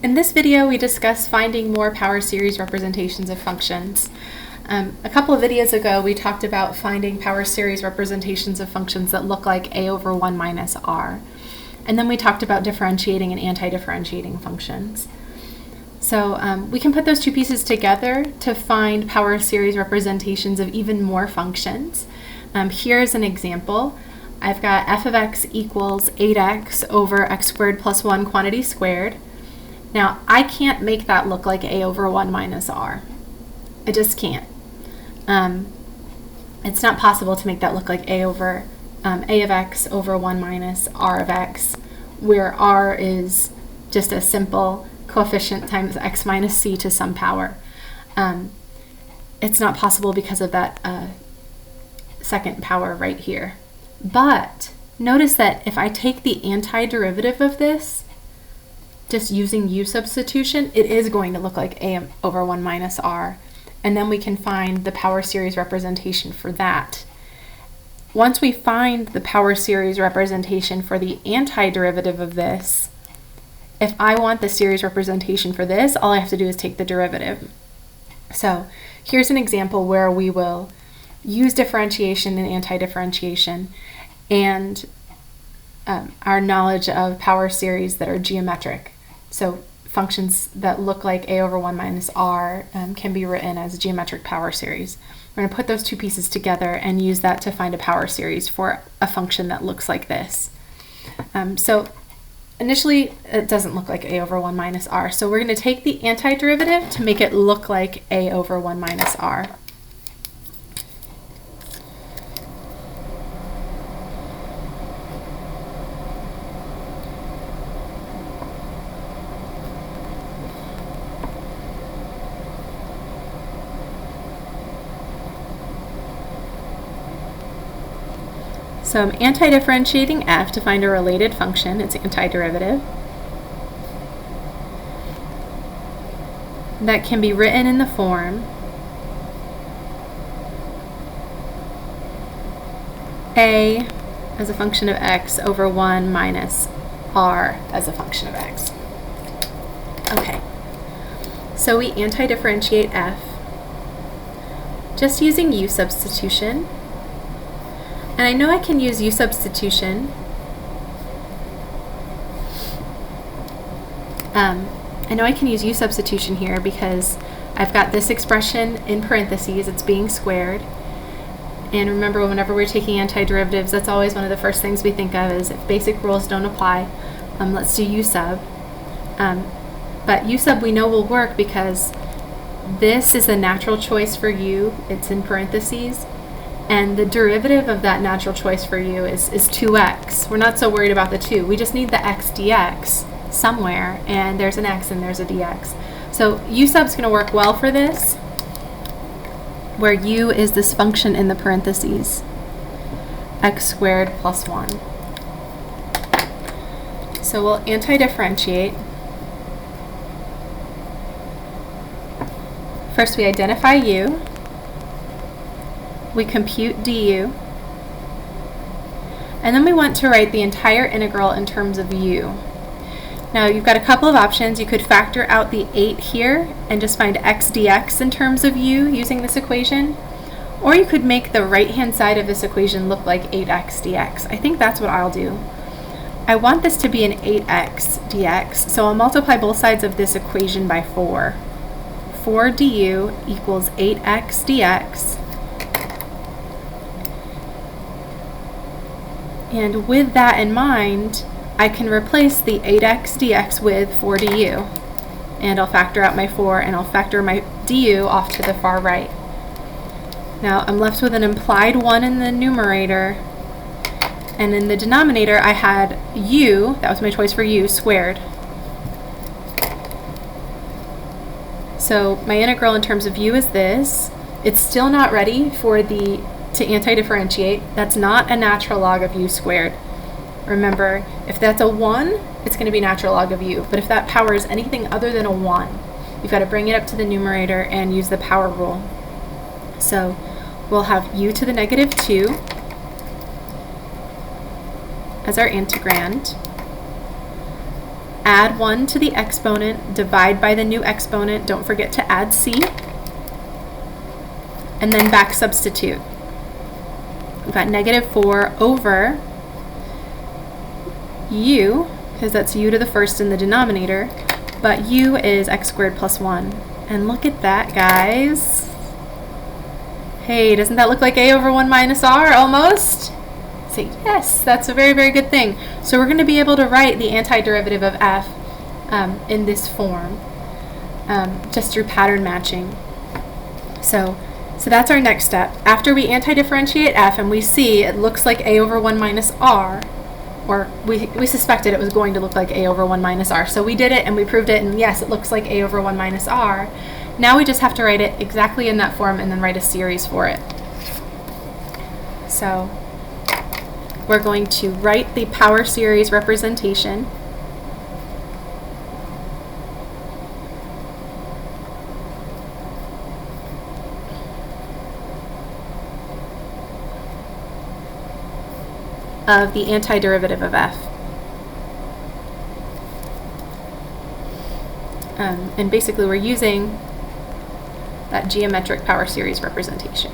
In this video, we discuss finding more power series representations of functions. A couple of videos ago, we talked about finding power series representations of functions that look like a over 1 minus r. And then we talked about differentiating and anti-differentiating functions. So we can put those two pieces together to find power series representations of even more functions. Here's an example. I've got f of x equals 8x over x squared plus 1 quantity squared. Now, I can't make that look like a over 1 minus r. I just can't. It's not possible to make that look like a of x over 1 minus r of x, where r is just a simple coefficient times x minus c to some power. It's not possible because of that second power right here. But notice that if I take the antiderivative of this, just using u substitution, it is going to look like a over 1 minus r. And then we can find the power series representation for that. Once we find the power series representation for the antiderivative of this, if I want the series representation for this, all I have to do is take the derivative. So here's an example where we will use differentiation and anti-differentiation and our knowledge of power series that are geometric. So functions that look like a over 1 minus r can be written as geometric power series. We're going to put those two pieces together and use that to find a power series for a function that looks like this. So initially, it doesn't look like a over 1 minus r. So we're going to take the antiderivative to make it look like a over 1 minus r. So I'm anti-differentiating f to find a related function, its antiderivative. That can be written in the form a as a function of x over 1 minus r as a function of x. Okay, so we anti-differentiate f just using u substitution. And I know I can use u substitution. I know I can use u substitution here because I've got this expression in parentheses, it's being squared. And remember, whenever we're taking antiderivatives, that's always one of the first things we think of is if basic rules don't apply, let's do u sub. But u sub we know will work because this is a natural choice for u, it's in parentheses. And the derivative of that natural choice for u is 2x. We're not so worried about the 2. We just need the x dx somewhere, and there's an x and there's a dx. So u sub's going to work well for this, where u is this function in the parentheses, x squared plus 1. So we'll anti-differentiate. First we identify u. We compute du, and then we want to write the entire integral in terms of u. Now you've got a couple of options. You could factor out the 8 here and just find x dx in terms of u using this equation, or you could make the right hand side of this equation look like 8x dx. I think that's what I'll do. I want this to be an 8x dx, so I'll multiply both sides of this equation by 4. 4 du equals 8x dx. And with that in mind, I can replace the 8x dx with 4 du. And I'll factor out my 4 and I'll factor my du off to the far right. Now I'm left with an implied 1 in the numerator. And in the denominator I had u, that was my choice for u, squared. So my integral in terms of u is this. It's still not ready for to anti-differentiate. That's not a natural log of u squared. Remember, if that's a 1, it's going to be natural log of u. But if that power is anything other than a 1, you've got to bring it up to the numerator and use the power rule. So we'll have u to the negative 2 as our integrand. add 1 to the exponent, divide by the new exponent, don't forget to add c, and then back substitute. We've got negative 4 over u, because that's u to the first in the denominator, but u is x squared plus 1. And look at that, guys. Hey, doesn't that look like a over 1 minus r almost? Say yes, that's a very, very good thing. So we're going to be able to write the antiderivative of f in this form just through pattern matching. So that's our next step. After we antidifferentiate f and we see it looks like a over 1 minus r, or we suspected it was going to look like a over 1 minus r. So we did it and we proved it, and yes, it looks like a over 1 minus r. Now we just have to write it exactly in that form and then write a series for it. So we're going to write the power series representation of the antiderivative of f. And basically we're using that geometric power series representation.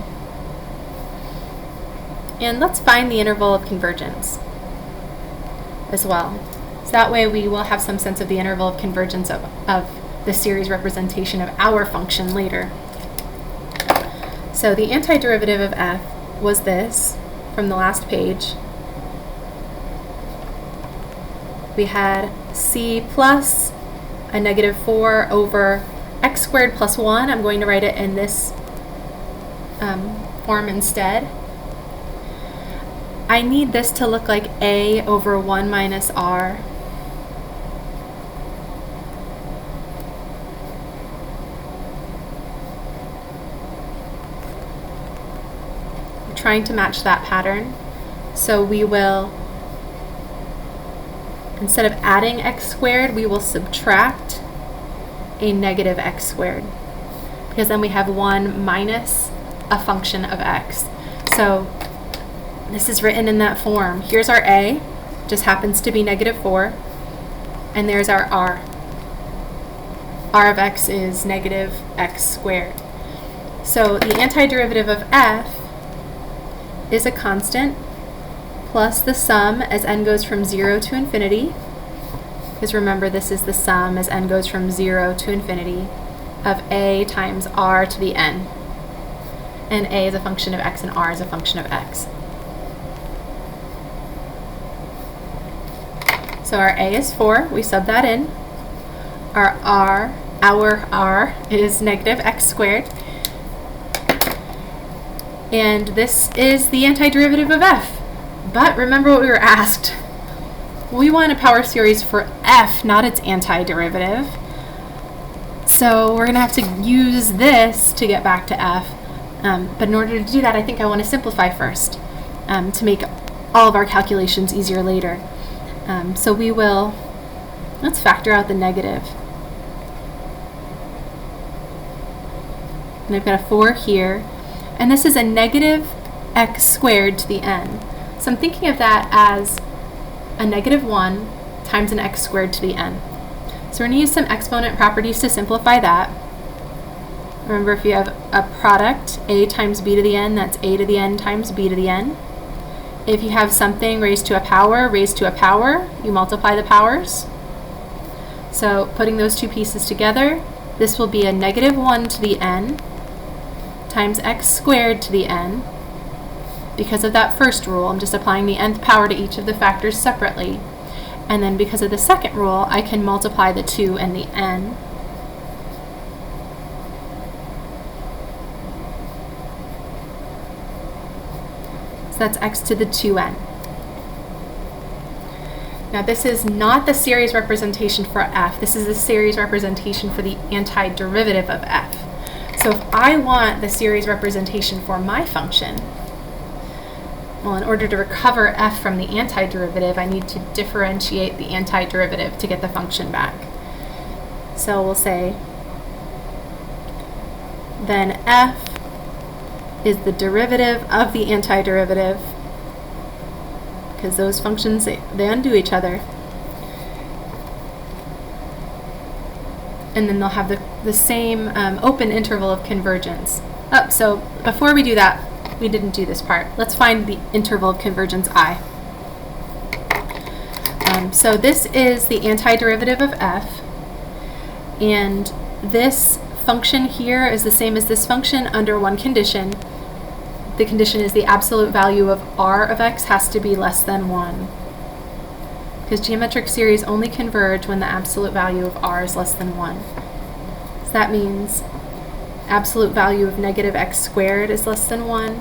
And let's find the interval of convergence as well. So that way we will have some sense of the interval of convergence of the series representation of our function later. So the antiderivative of f was this from the last page. We had c plus a negative 4 over x squared plus 1. I'm going to write it in this form instead. I need this to look like a over 1 minus r. I'm trying to match that pattern. So we will, instead of adding x squared, we will subtract a negative x squared, because then we have 1 minus a function of x. So this is written in that form. Here's our a, just happens to be negative 4, and there's our r. r of x is negative x squared. So the antiderivative of f is a constant plus the sum as n goes from 0 to infinity, because remember this is the sum as n goes from 0 to infinity of a times r to the n. And a is a function of x and r is a function of x. So our a is 4, we sub that in. Our r is negative x squared. And this is the antiderivative of f. But remember what we were asked. We want a power series for f, not its antiderivative. So we're going to have to use this to get back to f. But in order to do that, I think I want to simplify first to make all of our calculations easier later. So we will, let's factor out the negative. And I've got a 4 here. And this is a negative x squared to the n. So I'm thinking of that as a negative 1 times an x squared to the n. So we're going to use some exponent properties to simplify that. Remember, if you have a product, a times b to the n, that's a to the n times b to the n. If you have something raised to a power, you multiply the powers. So putting those two pieces together, this will be a negative 1 to the n times x squared to the n. Because of that first rule, I'm just applying the nth power to each of the factors separately. And then because of the second rule, I can multiply the 2 and the n. So that's x to the 2n. Now this is not the series representation for f. This is the series representation for the antiderivative of f. So if I want the series representation for my function, well, in order to recover f from the antiderivative, I need to differentiate the antiderivative to get the function back. So we'll say then f is the derivative of the antiderivative, because those functions, they undo each other. and then they'll have the same open interval of convergence. Oh, so before we do that, we didn't do this part. Let's find the interval of convergence I. So this is the antiderivative of f, and this function here is the same as this function under one condition. The condition is the absolute value of r of x has to be less than 1. Because geometric series only converge when the absolute value of r is less than 1. So that means absolute value of negative x squared is less than 1.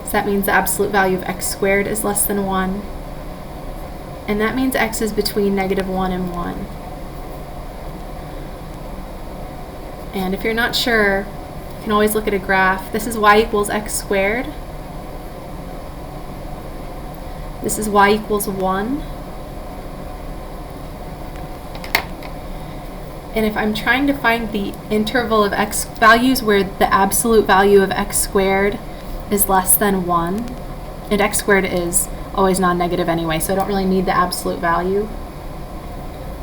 So that means the absolute value of x squared is less than 1. And that means x is between negative 1 and 1. And if you're not sure, you can always look at a graph. This is y equals x squared. This is y equals 1. And if I'm trying to find the interval of x values where the absolute value of x squared is less than 1, and x squared is always non-negative anyway, so I don't really need the absolute value.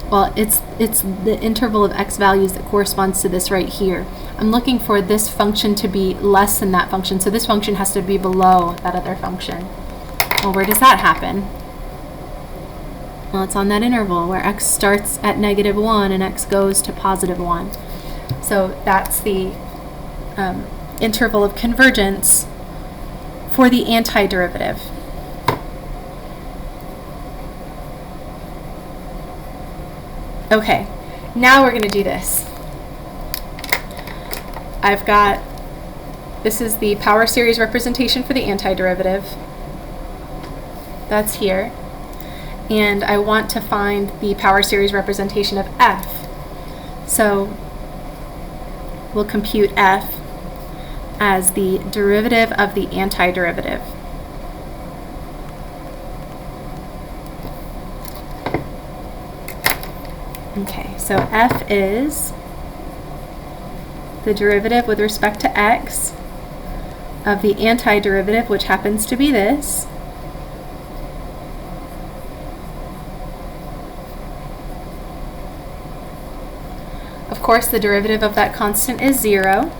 Well, it's the interval of x values that corresponds to this right here. I'm looking for this function to be less than that function, so this function has to be below that other function. Well, where does that happen? Well, it's on that interval where x starts at negative 1 and x goes to positive 1. So that's the interval of convergence for the antiderivative. Okay, now we're going to do this. I've got, this is the power series representation for the antiderivative. That's here. And I want to find the power series representation of f. So we'll compute f as the derivative of the antiderivative. Okay, so f is the derivative with respect to x of the antiderivative, which happens to be this, of course the derivative of that constant is 0.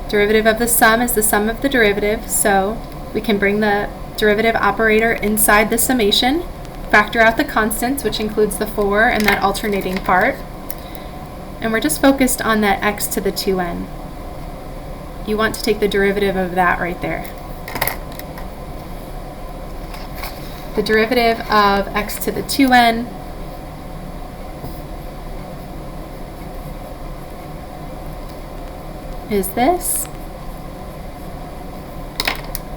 Derivative of the sum is the sum of the derivative, so we can bring the derivative operator inside the summation, factor out the constants, which includes the 4 and that alternating part, and we're just focused on that x to the 2n. You want to take the derivative of that right there. The derivative of x to the 2n is this.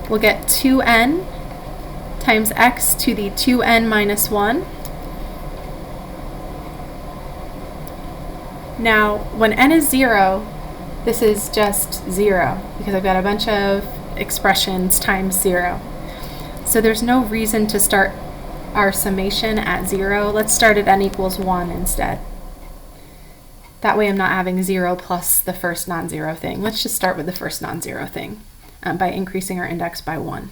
We'll get 2n times x to the 2n minus 1. Now, when n is 0, this is just 0, because I've got a bunch of expressions times 0. So there's no reason to start our summation at 0. Let's start at n equals 1 instead. That way I'm not having 0 plus the first non-zero thing. Let's just start with the first non-zero thing by increasing our index by 1.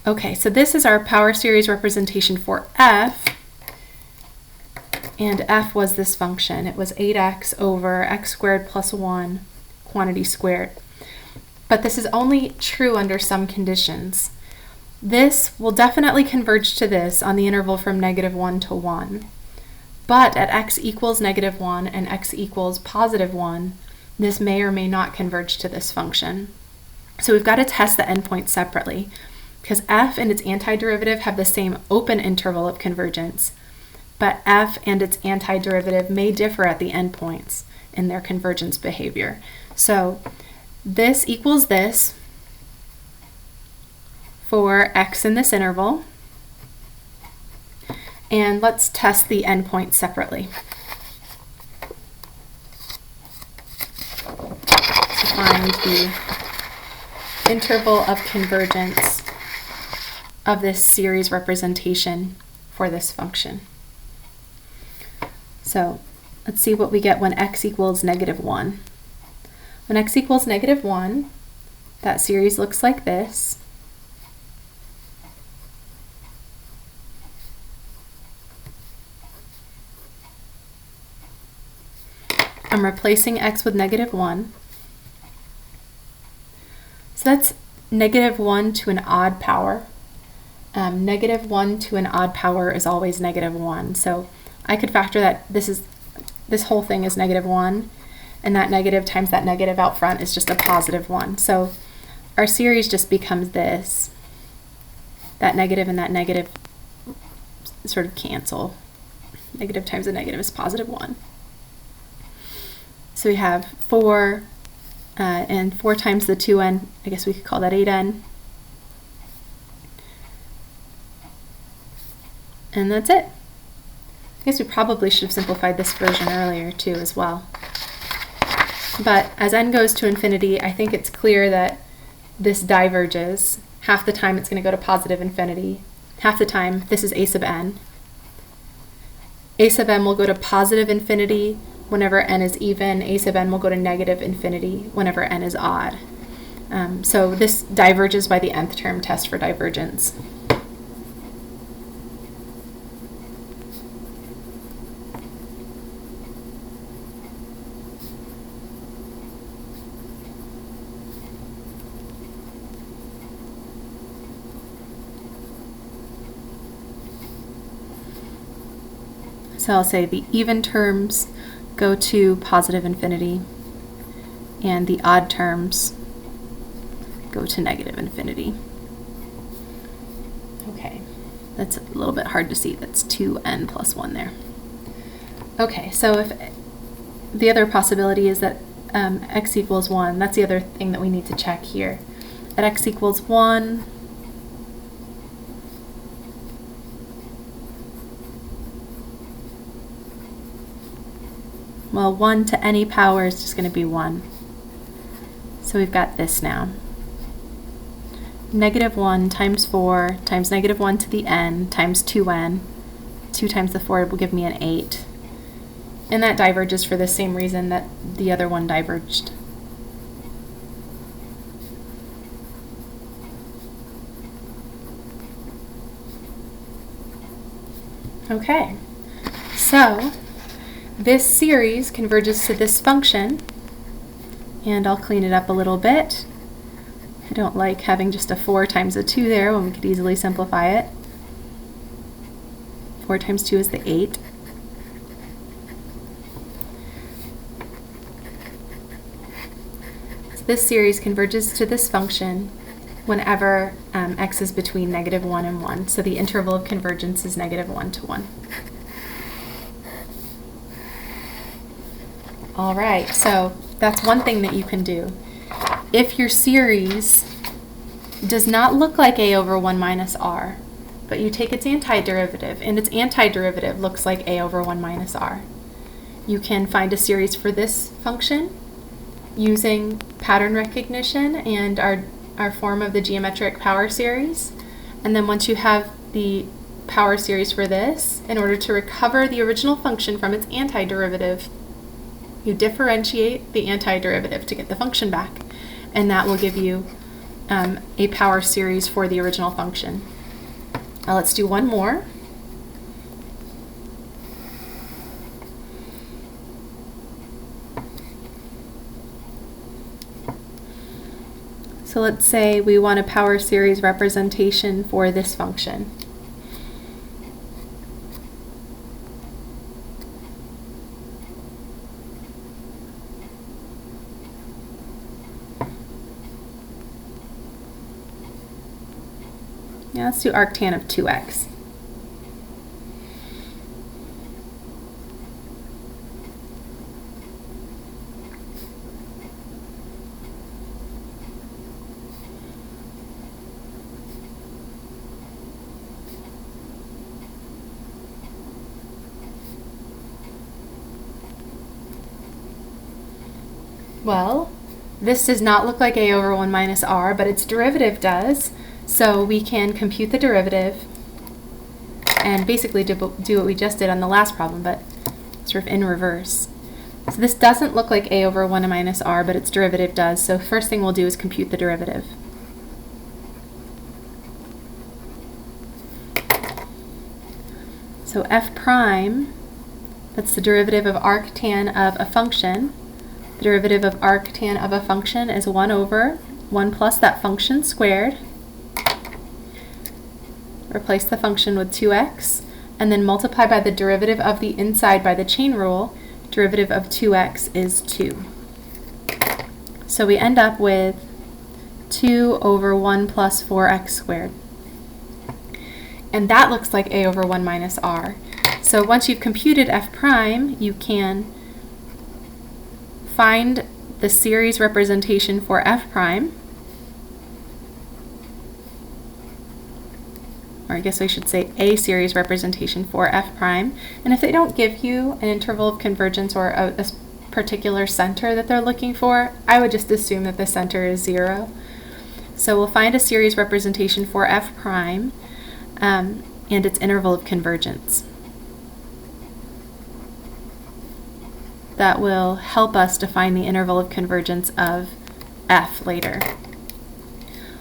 Okay, so this is our power series representation for f, and f was this function. It was 8x over x squared plus 1 quantity squared. But this is only true under some conditions. This will definitely converge to this on the interval from negative 1 to 1. But at x equals negative 1 and x equals positive 1, this may or may not converge to this function. So we've got to test the endpoints separately, because f and its antiderivative have the same open interval of convergence, but f and its antiderivative may differ at the endpoints in their convergence behavior. So this equals this for x in this interval, and let's test the endpoints separately. To find the interval of convergence of this series representation for this function. So let's see what we get when x equals negative 1. When x equals negative 1, that series looks like this. I'm replacing x with -1. So that's -1 to an odd power. -1 to an odd power is always -1. So I could factor that this whole thing is -1, and that negative times that negative out front is just a +1. So our series just becomes this. That negative and that negative sort of cancel. Negative times a negative is +1. So we have 4, and 4 times the 2n, I guess we could call that 8n. And that's it. I guess we probably should have simplified this version earlier too as well. But as n goes to infinity, I think it's clear that this diverges. Half the time it's going to go to positive infinity. Half the time this is a sub n. A sub n will go to positive infinity whenever n is even. A sub n will go to negative infinity whenever n is odd. So this diverges by the nth term test for divergence. So I'll say the even terms go to positive infinity, and the odd terms go to negative infinity. Okay, that's a little bit hard to see. That's 2n plus 1 there. Okay, so if the other possibility is that x equals 1, that's the other thing that we need to check here. At x equals 1, well, 1 to any power is just going to be 1. So we've got this now. -1 times 4 times -1 to the n times 2n. 2 times the 4 will give me an 8. And that diverges for the same reason that the other one diverged. Okay, so this series converges to this function, and I'll clean it up a little bit. I don't like having just a 4 times a 2 there when we could easily simplify it. 4 times 2 is the 8. So this series converges to this function whenever x is between -1 and 1. So the interval of convergence is -1 to 1. All right, so that's one thing that you can do. If your series does not look like a over 1 minus r, but you take its antiderivative, and its antiderivative looks like a over 1 minus r, you can find a series for this function using pattern recognition and our form of the geometric power series. And then once you have the power series for this, in order to recover the original function from its antiderivative, you differentiate the antiderivative to get the function back, and that will give you a power series for the original function. Now let's do one more. So let's say we want a power series representation for this function. Now let's do arctan of 2x. Well, this does not look like a over 1 minus r, but its derivative does. So we can compute the derivative and basically do what we just did on the last problem, but sort of in reverse. So this doesn't look like a over 1 minus r, but its derivative does. So first thing we'll do is compute the derivative. So f prime That's the derivative of arctan of a function. The derivative of arctan of a function is 1 over 1 plus that function squared. Replace the function with 2x, and then multiply by the derivative of the inside by the chain rule. Derivative of 2x is 2. So we end up with 2 over 1 plus 4x squared. And that looks like a over 1 minus r. So once you've computed f prime, you can find the series representation for f prime. Or I guess I should say a series representation for f prime. And if they don't give you an interval of convergence or a particular center that they're looking for, I would just assume that the center is 0. So we'll find a series representation for f prime and its interval of convergence. That will help us to find the interval of convergence of f later.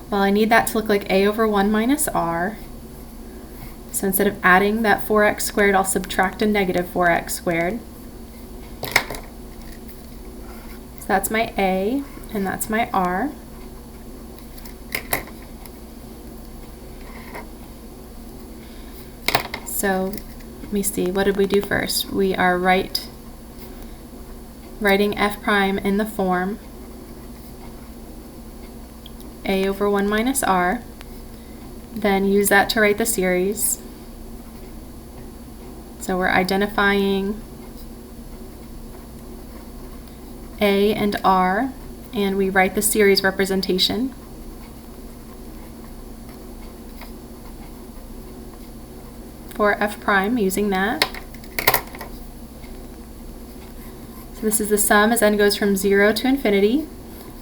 Well, I need that to look like a over 1 minus r. So instead of adding that 4x squared, I'll subtract a negative 4x squared. So that's my a, and that's my r. So let me see, what did we do first? We are writing f prime in the form a over 1 minus r, then use that to write the series. So we're identifying a and r, and we write the series representation. For f prime using that. So this is the sum as n goes from 0 to infinity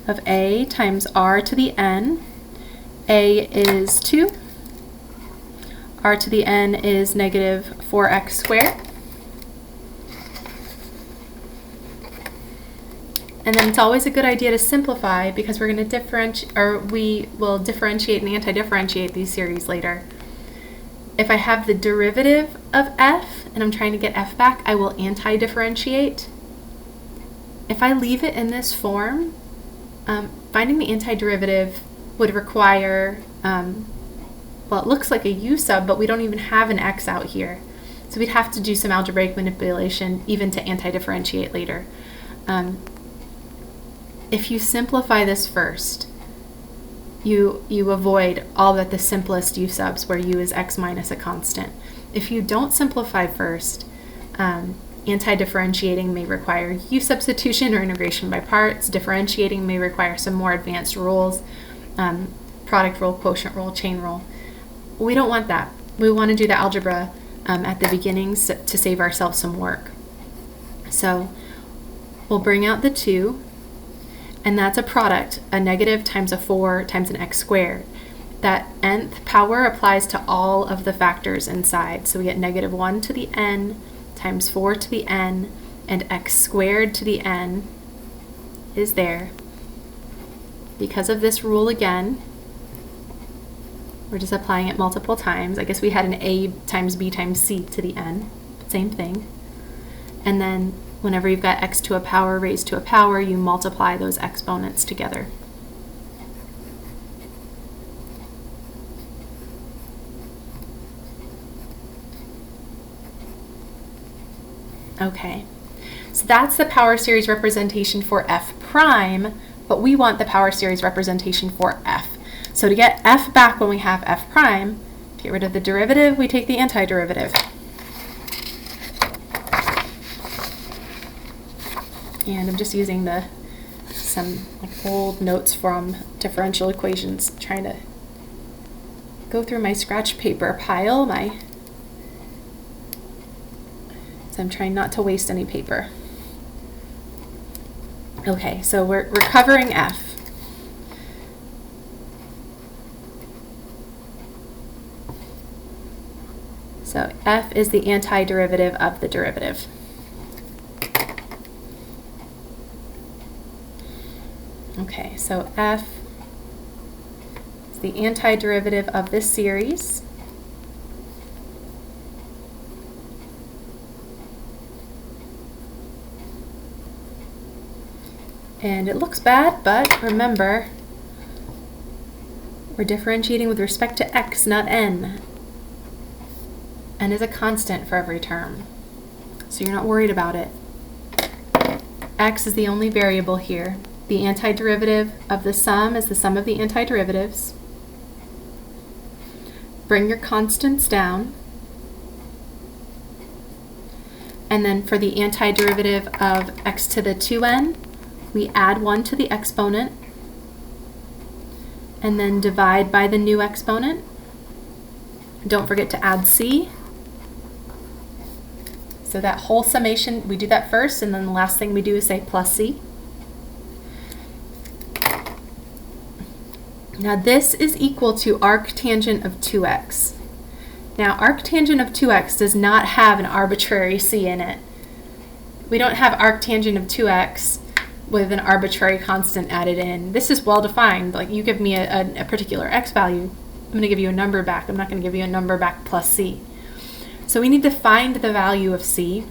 of a times r to the n. A is 2. R to the n is negative 4x squared. And then it's always a good idea to simplify because we're going to differentiate, or we will differentiate and anti-differentiate these series later. If I have the derivative of f and I'm trying to get f back, I will anti-differentiate. If I leave it in this form, finding the antiderivative would require, well, it looks like a u sub, but we don't even have an x out here. So we'd have to do some algebraic manipulation even to anti-differentiate later. If you simplify this first, you avoid all but the simplest u subs where u is x minus a constant. If you don't simplify first, anti-differentiating may require u substitution or integration by parts. Differentiating may require some more advanced rules, product rule, quotient rule, chain rule. We don't want that. We want to do the algebra at the beginning to save ourselves some work. So we'll bring out the 2. And that's a product, a negative times a 4 times an x squared. That nth power applies to all of the factors inside. So we get negative 1 to the n times 4 to the n, and x squared to the n is there. Because of this rule again, we're just applying it multiple times. I guess we had an a times b times c to the n, same thing. And then whenever you've got x to a power raised to a power, you multiply those exponents together. Okay, so that's the power series representation for f prime, but we want the power series representation for f. So to get f back when we have f prime, to get rid of the derivative, we take the antiderivative. And I'm just using some old notes from differential equations, trying to go through my scratch paper pile. So I'm trying not to waste any paper. Okay, so we're recovering f. So f is the antiderivative of the derivative. Okay, so f is the antiderivative of this series. And it looks bad, but remember, we're differentiating with respect to x, not n. N is a constant for every term, so you're not worried about it. X is the only variable here. The antiderivative of the sum is the sum of the antiderivatives. Bring your constants down. And then for the antiderivative of x to the 2n, we add 1 to the exponent and then divide by the new exponent. Don't forget to add c. So that whole summation, we do that first, and then the last thing we do is say plus c. Now this is equal to arctangent of 2x. Now arctangent of 2x does not have an arbitrary c in it. We don't have arctangent of 2x with an arbitrary constant added in. This is well defined. Like, you give me a particular x value, I'm going to give you a number back. I'm not going to give you a number back plus c. So we need to find the value of c.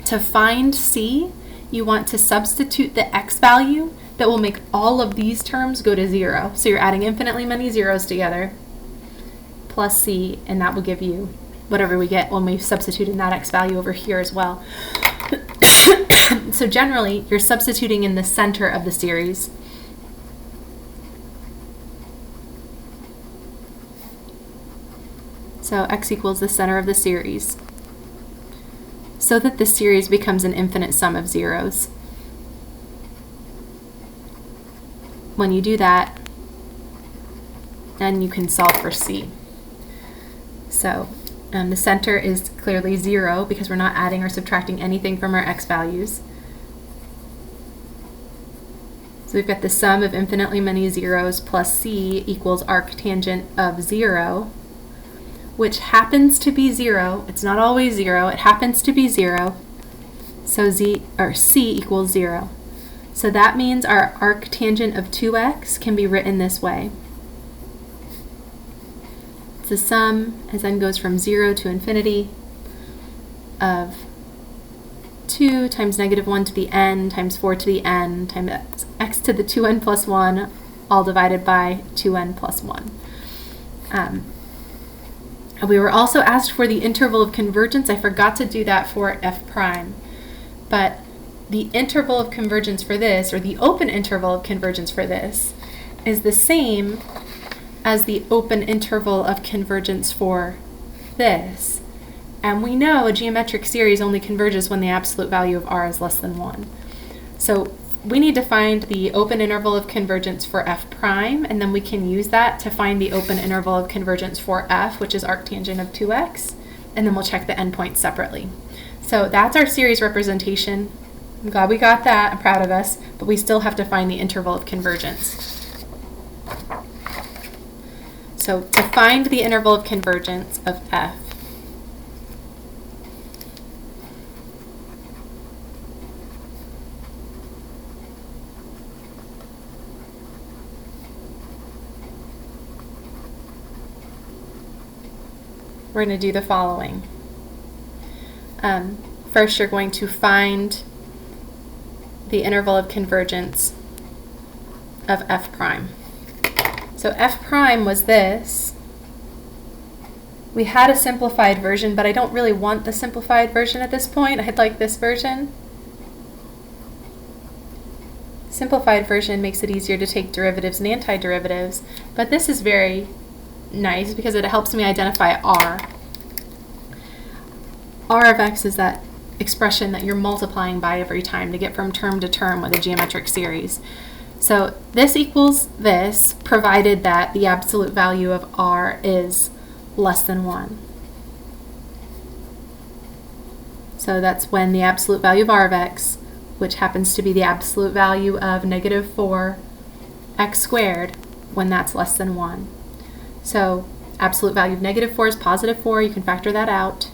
To find c, you want to substitute the x value that will make all of these terms go to 0. So you're adding infinitely many zeros together, plus c, and that will give you whatever we get when we substitute in that x value over here as well. So generally, you're substituting in the center of the series. So x equals the center of the series, so that the series becomes an infinite sum of zeros. When you do that, then you can solve for c. So the center is clearly 0 because we're not adding or subtracting anything from our x values. So we've got the sum of infinitely many zeros plus c equals arctangent of 0, which happens to be 0. It's not always 0. It happens to be 0. So c equals 0. So that means our arctangent of 2x can be written this way. It's a sum, as n goes from 0 to infinity, of 2 times negative 1 to the n times 4 to the n times x to the 2n plus 1, all divided by 2n plus 1. We were also asked for the interval of convergence. I forgot to do that for f prime. But the interval of convergence for this, or the open interval of convergence for this, is the same as the open interval of convergence for this. And we know a geometric series only converges when the absolute value of r is less than 1. So we need to find the open interval of convergence for f prime, and then we can use that to find the open interval of convergence for f, which is arctangent of 2x, and then we'll check the endpoints separately. So that's our series representation. I'm glad we got that. I'm proud of us, but we still have to find the interval of convergence. So to find the interval of convergence of f, we're going to do the following. First, you're going to find the interval of convergence of f prime. So f prime was this. We had a simplified version, but I don't really want the simplified version at this point. I'd like this version. Simplified version makes it easier to take derivatives and antiderivatives, but this is very nice because it helps me identify r. R of x is that expression that you're multiplying by every time to get from term to term with a geometric series. So this equals this, provided that the absolute value of r is less than 1. So that's when the absolute value of r of x, which happens to be the absolute value of negative 4 x squared, when that's less than 1. So absolute value of negative 4 is positive 4. You can factor that out.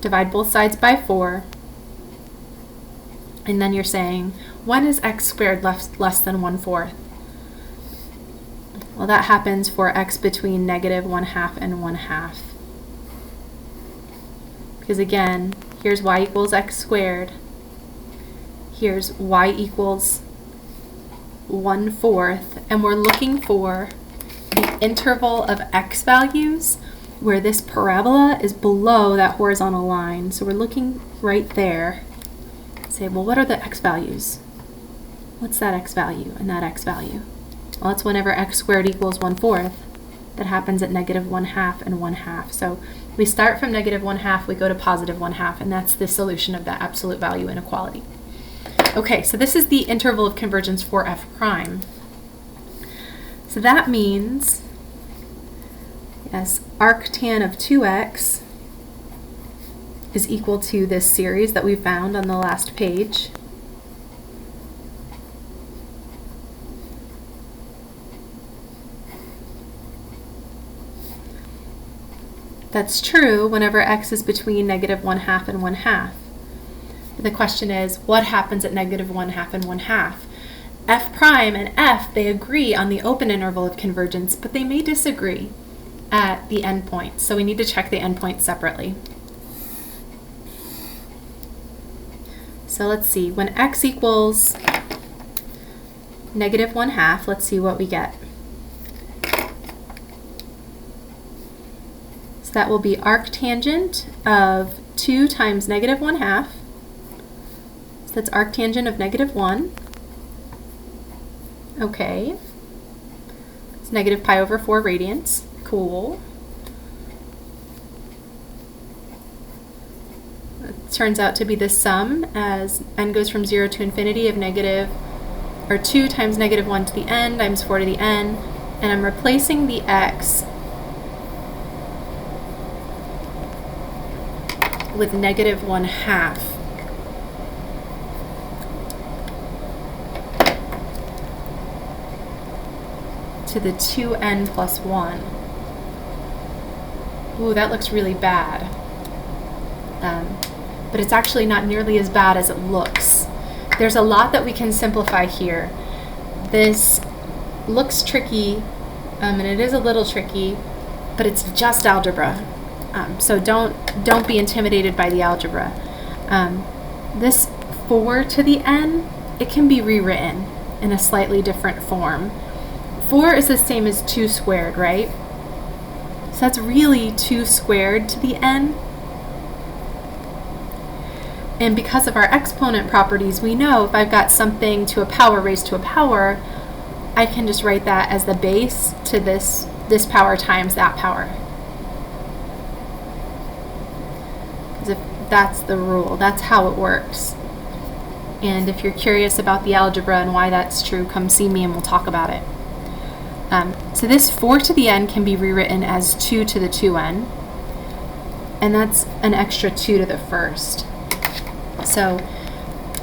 Divide both sides by 4. And then you're saying, when is x squared less than 1/4? Well, that happens for x between negative 1/2 and 1/2. Because again, here's y equals x squared. here's y equals 1/4, and we're looking for the interval of x values where this parabola is below that horizontal line. So we're looking right there. Say, well, what are the x values? What's that x value and that x value? Well, it's whenever x squared equals 1/4. That happens at -1/2 and 1/2. So we start from -1/2, we go to +1/2, and that's the solution of that absolute value inequality. Okay, so this is the interval of convergence for f prime. So that means, yes, arctan of 2x is equal to this series that we found on the last page. That's true whenever x is between -1/2 and 1/2. The question is, what happens at -1/2 and 1/2? F prime and f, they agree on the open interval of convergence, but they may disagree at the endpoints. So we need to check the endpoints separately. So let's see, when x equals -1/2, let's see what we get. So that will be arctangent of 2 times -1/2. So that's arctangent of -1. Okay. It's -pi/4 radians. Cool. It turns out to be the sum as n goes from 0 to infinity of 2 times -1 to the n times 4 to the n, and I'm replacing the x with -1/2. To the 2n plus 1. Ooh, that looks really bad. But it's actually not nearly as bad as it looks. There's a lot that we can simplify here. This looks tricky, and it is a little tricky, but it's just algebra. So don't be intimidated by the algebra. This 4 to the n, it can be rewritten in a slightly different form. 4 is the same as 2 squared, right? So that's really 2 squared to the n. And because of our exponent properties, we know if I've got something to a power raised to a power, I can just write that as the base to this power times that power. Because that's the rule, that's how it works. And if you're curious about the algebra and why that's true, come see me and we'll talk about it. So this 4 to the n can be rewritten as 2 to the 2n, and that's an extra 2 to the first. So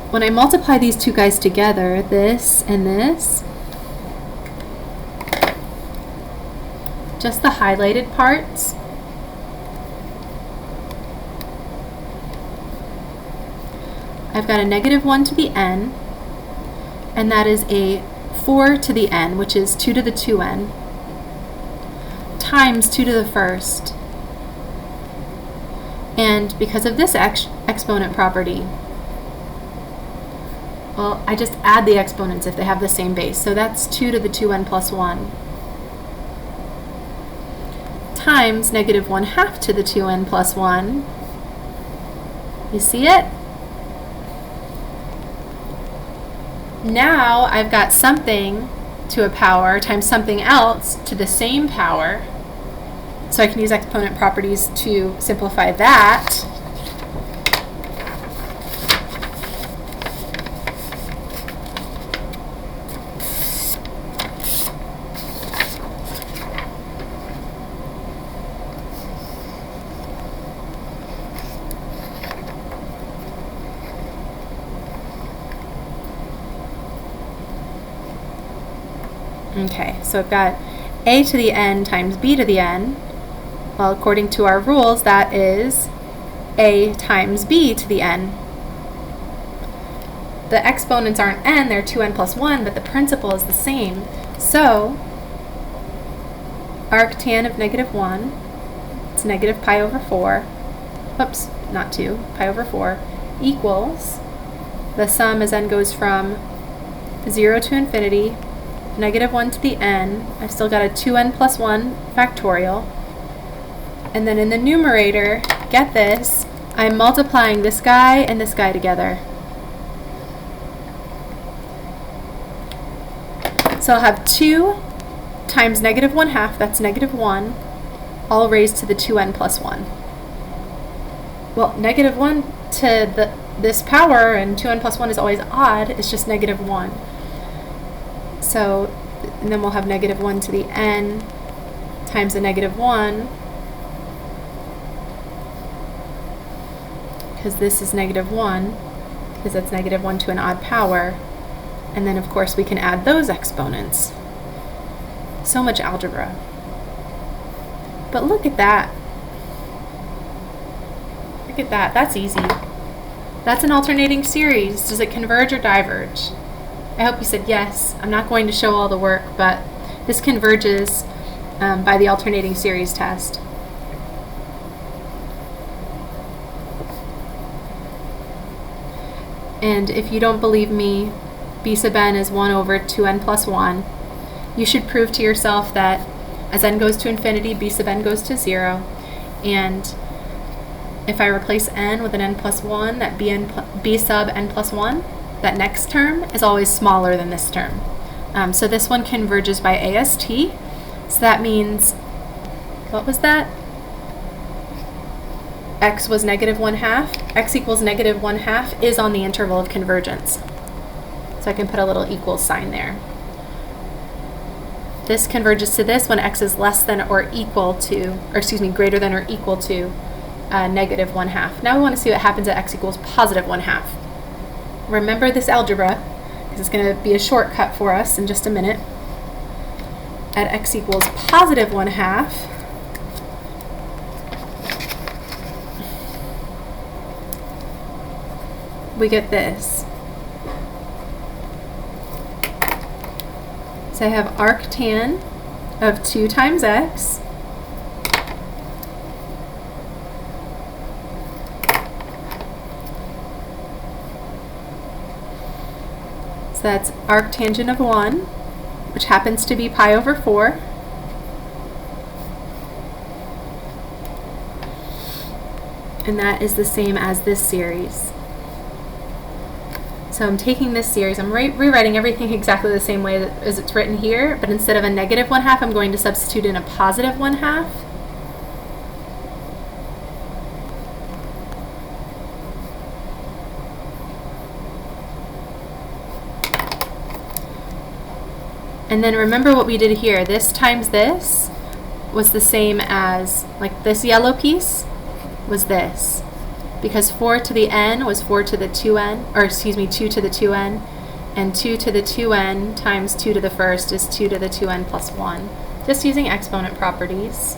when I multiply these two guys together, this and this, just the highlighted parts, I've got a -1 to the n, and that is a 4 to the n, which is 2 to the 2n, times 2 to the first. And because of this exponent property, well, I just add the exponents if they have the same base. So that's 2 to the 2n plus 1 times -1/2 to the 2n plus 1. You see it? Now I've got something to a power times something else to the same power. So I can use exponent properties to simplify that. Okay, so I've got a to the n times b to the n. Well, according to our rules, that is a times b to the n. The exponents aren't n, they're 2n plus 1, but the principle is the same. So, arctan of -1, it's -pi/4, oops, not 2, pi/4, equals the sum as n goes from 0 to infinity, negative 1 to the n. I've still got a 2n plus 1 factorial. And then in the numerator, get this, I'm multiplying this guy and this guy together. So I'll have 2 times negative 1/2, that's negative 1, all raised to the 2n plus 1. Well, negative 1 to this power, and 2n plus 1 is always odd, it's just negative 1. So, and then we'll have negative 1 to the n times the negative 1, because this is negative 1, because that's negative 1 to an odd power. And then, of course, we can add those exponents. So much algebra. But look at that. Look at that. That's easy. That's an alternating series. Does it converge or diverge? I hope you said yes. I'm not going to show all the work, but this converges by the alternating series test. And if you don't believe me, b sub n is 1 over 2n plus 1. You should prove to yourself that as n goes to infinity, b sub n goes to 0. And if I replace n with an n plus 1, that b sub n plus 1, that next term is always smaller than this term. So this one converges by AST. So that means, what was that? X was negative 1/2. X equals negative 1/2 is on the interval of convergence. So I can put a little equal sign there. This converges to this when x is less than or equal to, or excuse me, greater than or equal to negative 1/2. Now we want to see what happens at x equals positive 1/2. Remember this algebra, because it's going to be a shortcut for us in just a minute. At x equals positive 1/2, we get this. So I have arctan of 2 times x so that's arctangent of 1, which happens to be pi over 4. And that is the same as this series. So I'm taking this series, I'm rewriting everything exactly the same way as it's written here, but instead of a negative 1/2, I'm going to substitute in a positive 1/2. And then remember what we did here. This times this was the same as, like, this yellow piece was this. Because 4 to the n was 4 to the 2n, or excuse me, 2 to the 2n, and 2 to the 2n times 2 to the first is 2 to the 2n plus 1. Just using exponent properties.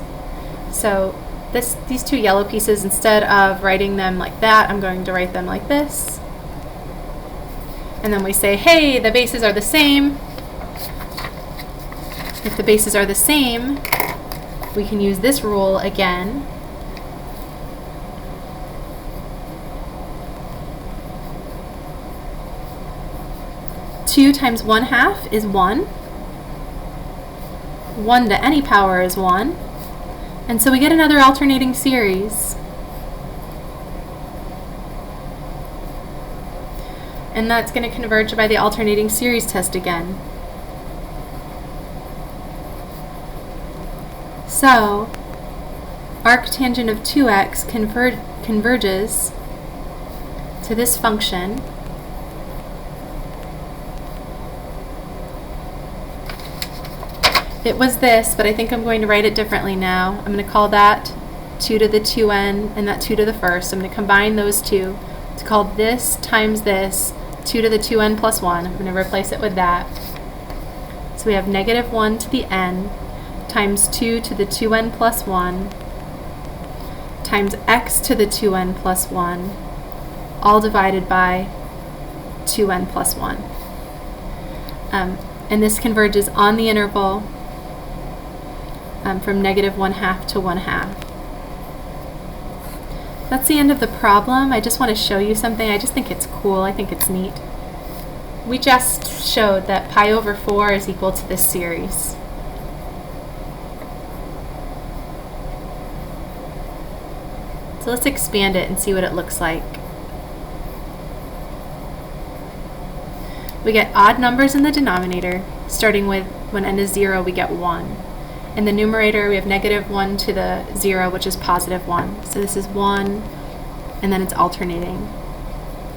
So these two yellow pieces, instead of writing them like that, I'm going to write them like this. And then we say, hey, the bases are the same. If the bases are the same, we can use this rule again. Two times 1/2 is 1. 1 to any power is 1. And so we get another alternating series. And that's going to converge by the alternating series test again. So, arctangent of 2x converges to this function. It was this, but I think I'm going to write it differently now. I'm going to call that 2 to the 2n and that 2 to the first. I'm going to combine those two to call this times this 2 to the 2n plus 1. I'm going to replace it with that. So we have negative 1 to the n times 2 to the 2n plus 1 times x to the 2n plus 1, all divided by 2n plus 1. And this converges on the interval from negative 1/2 to 1/2. That's the end of the problem. I just want to show you something. I just think it's cool. I think it's neat. We just showed that pi over 4 is equal to this series. So let's expand it and see what it looks like. We get odd numbers in the denominator, starting with when n is 0, we get 1. In the numerator, we have -1 to the 0, which is +1. So this is 1, and then it's alternating.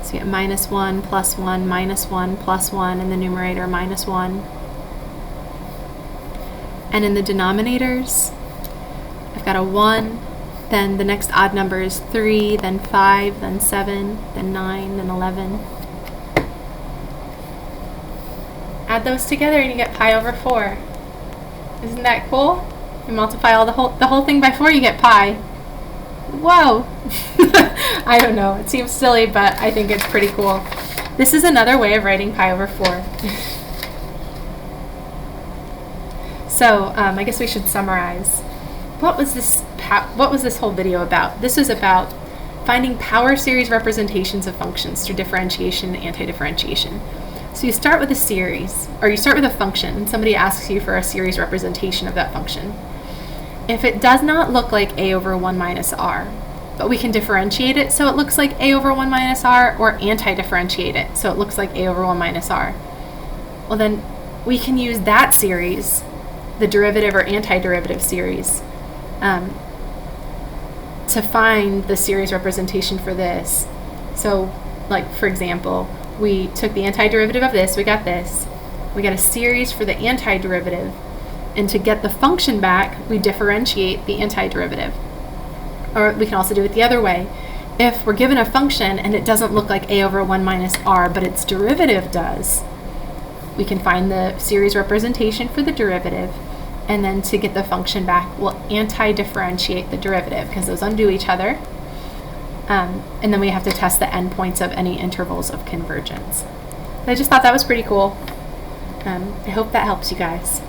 So we get -1, +1, -1, +1, in the numerator, -1. And in the denominators, I've got a 1, then the next odd number is 3, then 5, then 7, then 9, then 11. Add those together and you get pi over 4. Isn't that cool? You multiply all the whole thing by 4, you get pi. Whoa! I don't know, it seems silly, but I think it's pretty cool. This is another way of writing pi over 4. So I guess we should summarize. What was this whole video about? This was about finding power series representations of functions through differentiation and antidifferentiation. So you start with a series, or you start with a function, and somebody asks you for a series representation of that function. If it does not look like a over 1 minus r, but we can differentiate it so it looks like a over 1 minus r, or anti-differentiate it so it looks like a over 1 minus r, well then we can use that series, the derivative or antiderivative series, to find the series representation for this. So, like for example, we took the antiderivative of this, we got this. We got a series for the antiderivative, and to get the function back, we differentiate the antiderivative. Or we can also do it the other way. If we're given a function and it doesn't look like a over 1 minus r, but its derivative does, we can find the series representation for the derivative, and then to get the function back, we'll anti-differentiate the derivative, because those undo each other. And then we have to test the endpoints of any intervals of convergence. I just thought that was pretty cool. I hope that helps you guys.